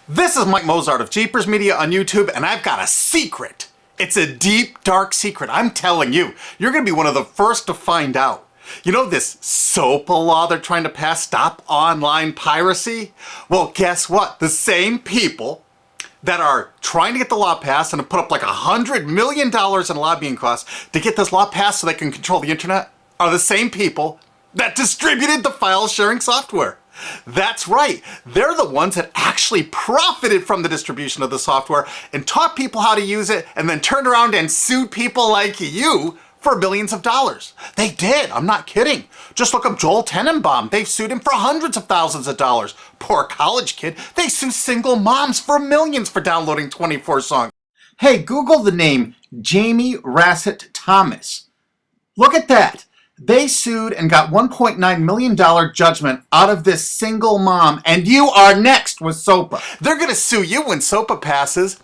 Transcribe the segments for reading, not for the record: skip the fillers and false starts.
This is Mike Mozart of Jeepers Media on YouTube, and I've got a secret. It's a deep, dark secret. I'm telling you, you're going to be one of the first to find out. You know this SOPA law they're trying to pass, Stop Online Piracy? Well, guess what? The same people that are trying to get the law passed and have put up like $100 million in lobbying costs to get this law passed so they can control the internet are the same people that distributed the file sharing software. That's right. They're the ones that actually profited from the distribution of the software and taught people how to use it and then turned around and sued people like you for millions of dollars. They did. I'm not kidding. Just look up Joel Tenenbaum. They've sued him for hundreds of thousands of dollars. Poor college kid. They sue single moms for millions for downloading 24 songs. Hey, Google the name Jamie Rassett Thomas. Look at that. They sued and got $1.9 million judgment out of this single mom, and you are next with SOPA. They're going to sue you when SOPA passes.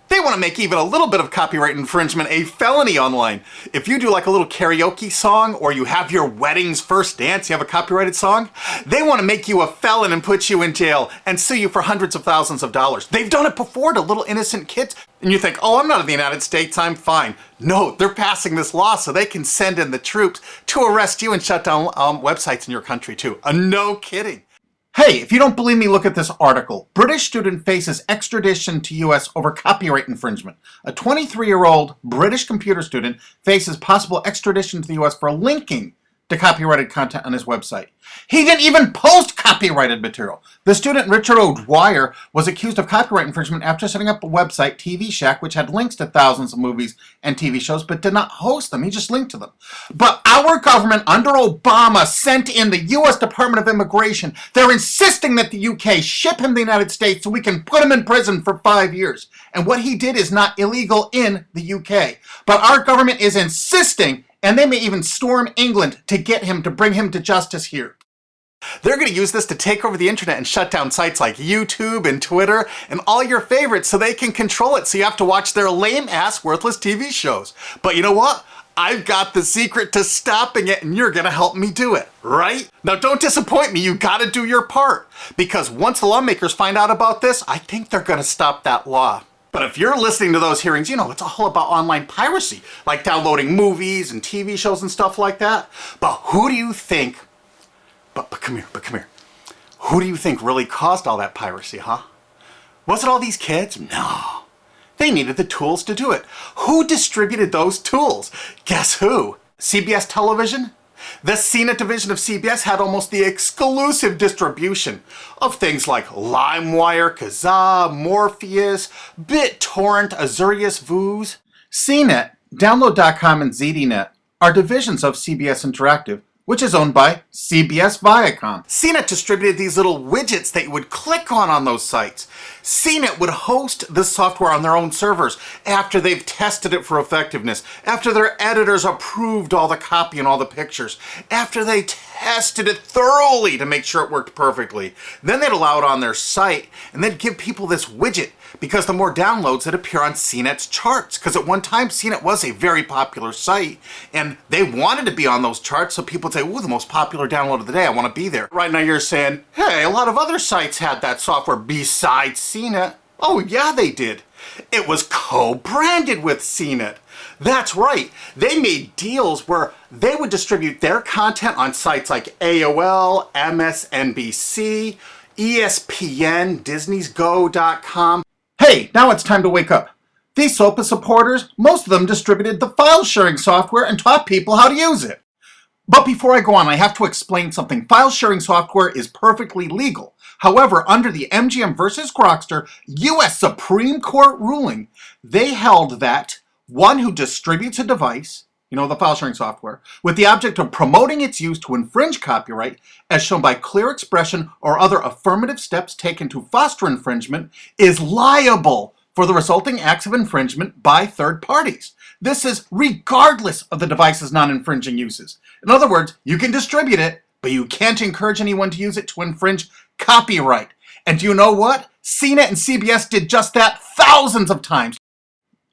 They want to make even a little bit of copyright infringement a felony online. If you do like a little karaoke song, or you have your wedding's first dance, you have a copyrighted song, they want to make you a felon and put you in jail and sue you for hundreds of thousands of dollars. They've done it before to little innocent kids. And you think, oh, I'm not in the United States, I'm fine. No, they're passing this law so they can send in the troops to arrest you and shut down websites in your country too. No kidding. Hey, if you don't believe me, look at this article. British student faces extradition to US over copyright infringement. A 23-year-old British computer student faces possible extradition to the US for linking to copyrighted content on his website. He didn't even post copyrighted material. The student, Richard O'Dwyer, was accused of copyright infringement after setting up a website, TV Shack, which had links to thousands of movies and TV shows, but did not host them. He just linked to them. But our government under Obama sent in the U.S. Department of Immigration. They're insisting that the UK ship him to the United States so we can put him in prison for 5 years. And what he did is not illegal in the UK. But our government is insisting, and they may even storm England to get him, to bring him to justice here. They're going to use this to take over the internet and shut down sites like YouTube and Twitter and all your favorites so they can control it, so you have to watch their lame-ass, worthless TV shows. But you know what? I've got the secret to stopping it, and you're going to help me do it, right? Now, don't disappoint me. You got to do your part, because once the lawmakers find out about this, I think they're going to stop that law. But if you're listening to those hearings, you know, it's all about online piracy, like downloading movies and TV shows and stuff like that. But who do you think, but come here. Who do you think really caused all that piracy, huh? Was it all these kids? No. They needed the tools to do it. Who distributed those tools? Guess who? CBS Television? The CNET division of CBS had almost the exclusive distribution of things like LimeWire, Kazaa, Morpheus, BitTorrent, Azurius, Vooz. CNET, Download.com, and ZDNet are divisions of CBS Interactive, which is owned by CBS Viacom. CNET distributed these little widgets that you would click on those sites. CNET would host the software on their own servers after they've tested it for effectiveness, after their editors approved all the copy and all the pictures, after they tested it thoroughly to make sure it worked perfectly. Then they'd allow it on their site, and they'd give people this widget, because the more downloads that appear on CNET's charts. Because at one time, CNET was a very popular site, and they wanted to be on those charts, so people would say, ooh, the most popular download of the day, I want to be there. Right now you're saying, hey, a lot of other sites had that software besides CNET. Oh yeah, they did. It was co-branded with CNET. That's right. They made deals where they would distribute their content on sites like AOL, MSNBC, ESPN, Disney'sGo.com. Hey, now it's time to wake up. These SOPA supporters, most of them distributed the file sharing software and taught people how to use it. But before I go on, I have to explain something. File sharing software is perfectly legal. However, under the MGM versus Grokster U.S. Supreme Court ruling, they held that one who distributes a device, you know, the file sharing software, with the object of promoting its use to infringe copyright, as shown by clear expression or other affirmative steps taken to foster infringement, is liable for the resulting acts of infringement by third parties. This is regardless of the device's non-infringing uses. In other words, you can distribute it, but you can't encourage anyone to use it to infringe copyright. And do you know what? CNET and CBS did just that thousands of times.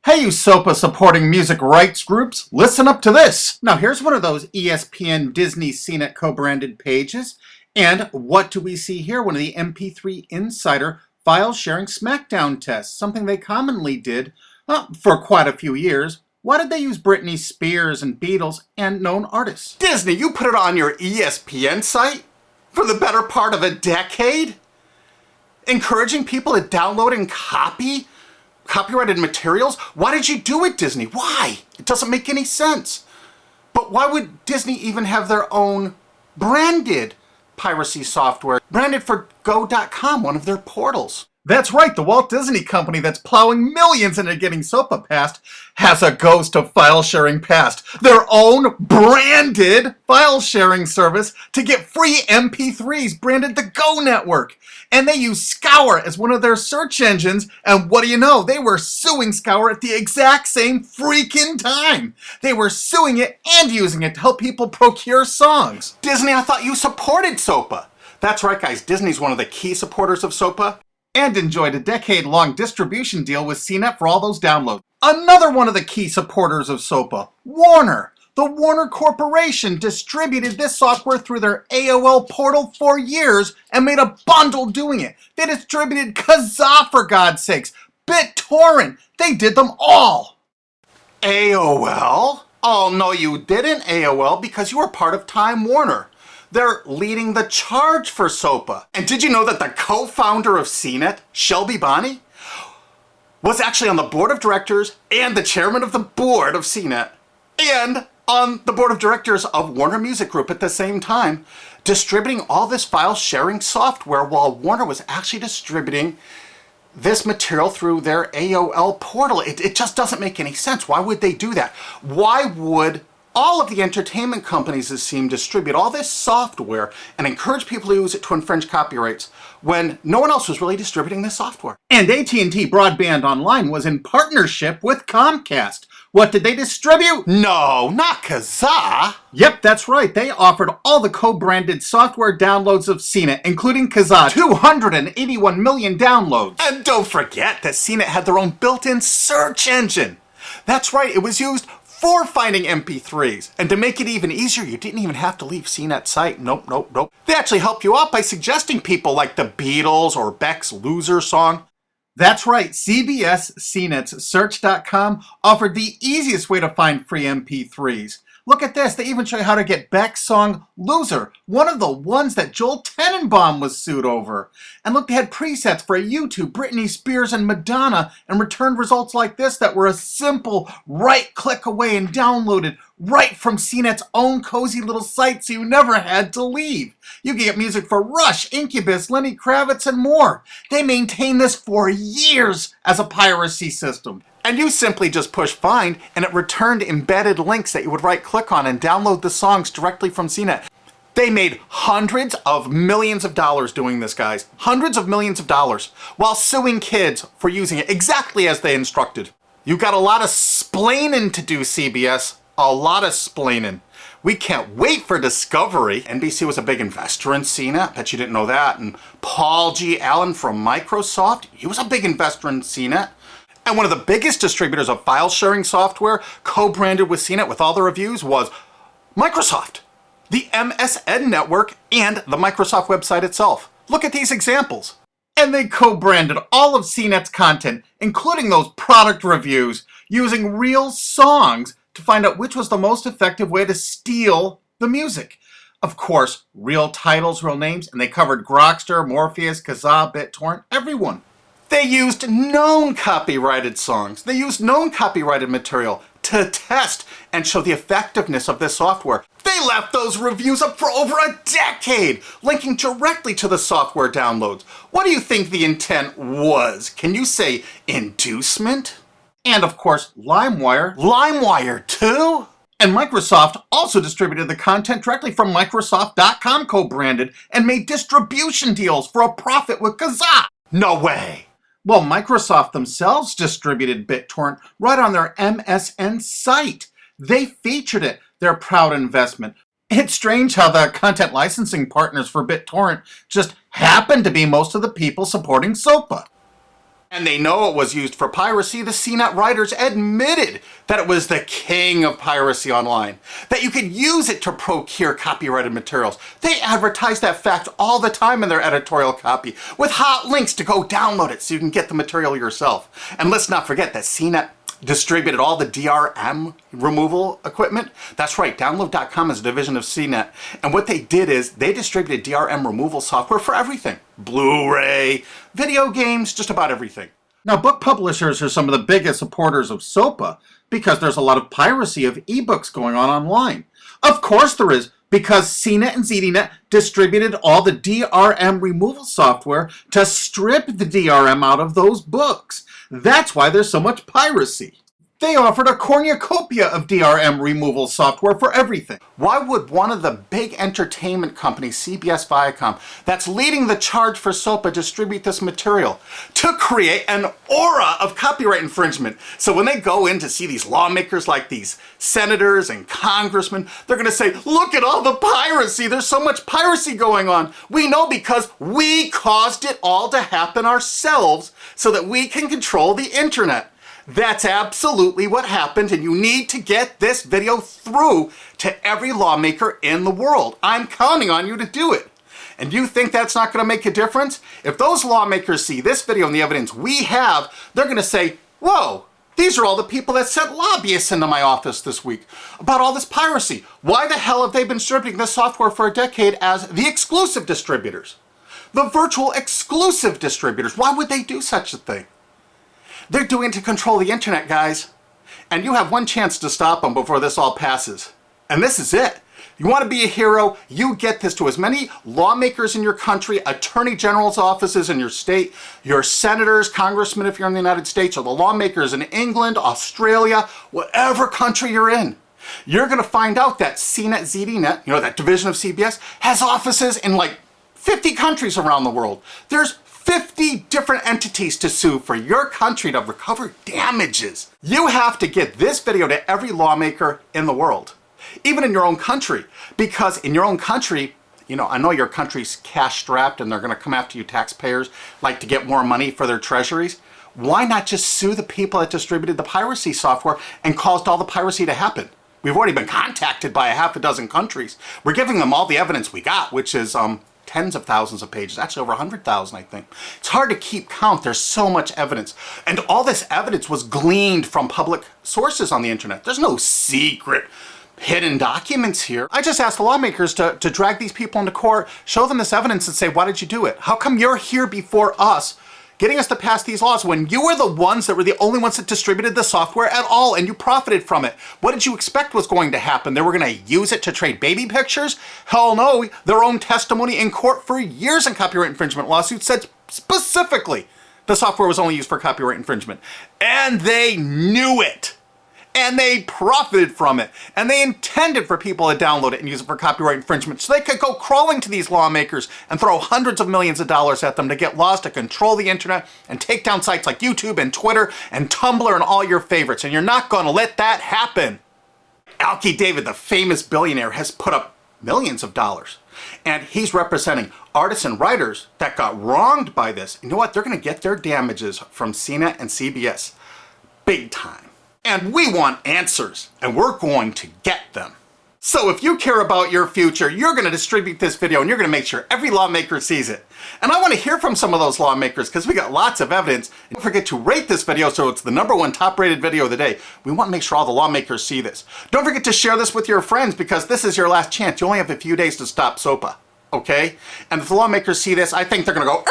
Hey, you SOPA supporting music rights groups, listen up to this. Now here's one of those ESPN Disney CNET co-branded pages. And what do we see here? One of the MP3 Insider file sharing smackdown tests, something they commonly did for quite a few years. Why did they use Britney Spears and Beatles and known artists? Disney, you put it on your ESPN site for the better part of a decade? Encouraging people to download and copy copyrighted materials? Why did you do it, Disney? Why? It doesn't make any sense. But why would Disney even have their own branded piracy software, branded for Go.com, one of their portals? That's right, the Walt Disney Company that's plowing millions into getting SOPA passed has a ghost of file sharing passed. Their own branded file sharing service to get free MP3s branded the Go Network. And they use Scour as one of their search engines, and what do you know? They were suing Scour at the exact same freaking time. They were suing it and using it to help people procure songs. Disney, I thought you supported SOPA. That's right, guys, Disney's one of the key supporters of SOPA. And enjoyed a decade-long distribution deal with CNET for all those downloads. Another one of the key supporters of SOPA, Warner. The Warner Corporation distributed this software through their AOL portal for years and made a bundle doing it. They distributed Kazaa, for God's sakes, BitTorrent. They did them all. AOL? Oh, no, you didn't, AOL, because you were part of Time Warner. They're leading the charge for SOPA. And did you know that the co-founder of CNET, Shelby Bonney, was actually on the board of directors and the chairman of the board of CNET and on the board of directors of Warner Music Group at the same time, distributing all this file sharing software while Warner was actually distributing this material through their AOL portal. It just doesn't make any sense. Why would they do that? Why would all of the entertainment companies, it seemed, distribute all this software and encourage people to use it to infringe copyrights when no one else was really distributing this software? And AT&T Broadband Online was in partnership with Comcast. What did they distribute? No, not Kazaa. Yep, that's right. They offered all the co-branded software downloads of CNET, including Kazaa, 281 million downloads. And don't forget that CNET had their own built-in search engine. That's right, it was used for finding MP3s. And to make it even easier, you didn't even have to leave CNET's site. Nope. They actually helped you out by suggesting people like the Beatles or Beck's Loser song. That's right, CBS CNET's Search.com offered the easiest way to find free MP3s. Look at this, they even show you how to get Beck's song Loser, one of the ones that Joel Tenenbaum was sued over. And look, they had presets for YouTube, Britney Spears, and Madonna, and returned results like this that were a simple right click away and downloaded right from CNET's own cozy little site, so you never had to leave. You can get music for Rush, Incubus, Lenny Kravitz, and more. They maintained this for years as a piracy system. And you simply just push find, and it returned embedded links that you would right-click on and download the songs directly from CNET. They made hundreds of millions of dollars doing this, guys. Hundreds of millions of dollars, while suing kids for using it exactly as they instructed. You got a lot of splaining to do, CBS. A lot of splaining. We can't wait for Discovery. NBC was a big investor in CNET. Bet you didn't know that. And Paul G. Allen from Microsoft, he was a big investor in CNET. And one of the biggest distributors of file sharing software co-branded with CNET with all the reviews was Microsoft, the MSN network, and the Microsoft website itself. Look at these examples. And they co-branded all of CNET's content, including those product reviews, using real songs to find out which was the most effective way to steal the music. Of course, real titles, real names, and they covered Grokster, Morpheus, Kazaa, BitTorrent, everyone. They used known copyrighted songs. They used known copyrighted material to test and show the effectiveness of this software. They left those reviews up for over a decade, linking directly to the software downloads. What do you think the intent was? Can you say inducement? And of course, LimeWire. LimeWire too? And Microsoft also distributed the content directly from Microsoft.com co-branded and made distribution deals for a profit with Kazaa. No way. Well, Microsoft themselves distributed BitTorrent right on their MSN site. They featured it, their proud investment. It's strange how the content licensing partners for BitTorrent just happen to be most of the people supporting SOPA. And they know it was used for piracy. The CNET writers admitted that it was the king of piracy online, that you could use it to procure copyrighted materials. They advertise that fact all the time in their editorial copy with hot links to go download it so you can get the material yourself. And let's not forget that CNET distributed all the DRM removal equipment. That's right, Download.com is a division of CNET. And what they did is they distributed DRM removal software for everything. Blu-ray, video games, just about everything. Now, book publishers are some of the biggest supporters of SOPA because there's a lot of piracy of ebooks going on online. Of course there is, because CNET and ZDNet distributed all the DRM removal software to strip the DRM out of those books. That's why there's so much piracy. They offered a cornucopia of DRM removal software for everything. Why would one of the big entertainment companies, CBS Viacom, that's leading the charge for SOPA, distribute this material? To create an aura of copyright infringement. So when they go in to see these lawmakers like these senators and congressmen, they're going to say, look at all the piracy. There's so much piracy going on. We know because we caused it all to happen ourselves so that we can control the internet. That's absolutely what happened, and you need to get this video through to every lawmaker in the world. I'm counting on you to do it. And you think that's not going to make a difference? If those lawmakers see this video and the evidence we have, they're going to say, whoa, these are all the people that sent lobbyists into my office this week about all this piracy. Why the hell have they been distributing this software for a decade as the exclusive distributors? The virtual exclusive distributors. Why would they do such a thing? They're doing it to control the internet, guys. And you have one chance to stop them before this all passes. And this is it. You want to be a hero, you get this to as many lawmakers in your country, attorney general's offices in your state, your senators, congressmen if you're in the United States, or the lawmakers in England, Australia, whatever country you're in. You're going to find out that CNET, ZDNet, that division of CBS, has offices in like 50 countries around the world. There's 50 different entities to sue for your country to recover damages. You have to get this video to every lawmaker in the world, even in your own country, because in your own country, I know your country's cash strapped and they're going to come after you taxpayers like to get more money for their treasuries. Why not just sue the people that distributed the piracy software and caused all the piracy to happen? We've already been contacted by a half a dozen countries. We're giving them all the evidence we got, which is tens of thousands of pages, actually over 100,000, I think. It's hard to keep count. There's so much evidence. And all this evidence was gleaned from public sources on the internet. There's no secret hidden documents here. I just asked the lawmakers to drag these people into court, show them this evidence and say, why did you do it? How come you're here before us getting us to pass these laws when you were the ones that were the only ones that distributed the software at all and you profited from it? What did you expect was going to happen? They were going to use it to trade baby pictures? Hell no. Their own testimony in court for years in copyright infringement lawsuits said specifically the software was only used for copyright infringement. And they knew it. And they profited from it. And they intended for people to download it and use it for copyright infringement so they could go crawling to these lawmakers and throw hundreds of millions of dollars at them to get laws to control the internet and take down sites like YouTube and Twitter and Tumblr and all your favorites. And you're not going to let that happen. Alki David, the famous billionaire, has put up millions of dollars. And he's representing artists and writers that got wronged by this. You know what? They're going to get their damages from CNET and CBS. Big time. And we want answers, and we're going to get them. So if you care about your future, you're going to distribute this video and you're going to make sure every lawmaker sees it. And I want to hear from some of those lawmakers because we got lots of evidence. Don't forget to rate this video so it's the #1 top rated video of the day. We want to make sure all the lawmakers see this. Don't forget to share this with your friends because this is your last chance. You only have a few days to stop SOPA, okay? And if the lawmakers see this, I think they're going to go,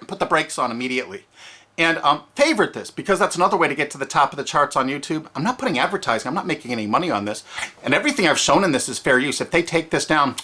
put the brakes on immediately. And favorite this, because that's another way to get to the top of the charts on YouTube. I'm not putting advertising. I'm not making any money on this. And everything I've shown in this is fair use. If they take this down,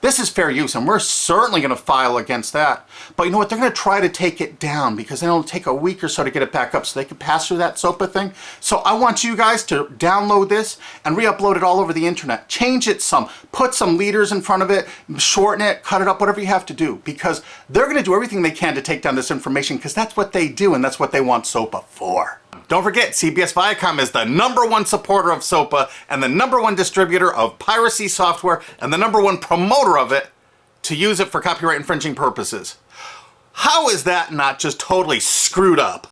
this is fair use, and we're certainly going to file against that. But you know what? They're going to try to take it down because it'll take a week or so to get it back up so they can pass through that SOPA thing. So I want you guys to download this and re-upload it all over the internet. Change it some. Put some leaders in front of it. Shorten it. Cut it up. Whatever you have to do. Because they're going to do everything they can to take down this information because that's what they do and that's what they want SOPA for. Don't forget, CBS Viacom is the #1 supporter of SOPA and the #1 distributor of piracy software and the #1 promoter of it to use it for copyright infringing purposes. How is that not just totally screwed up?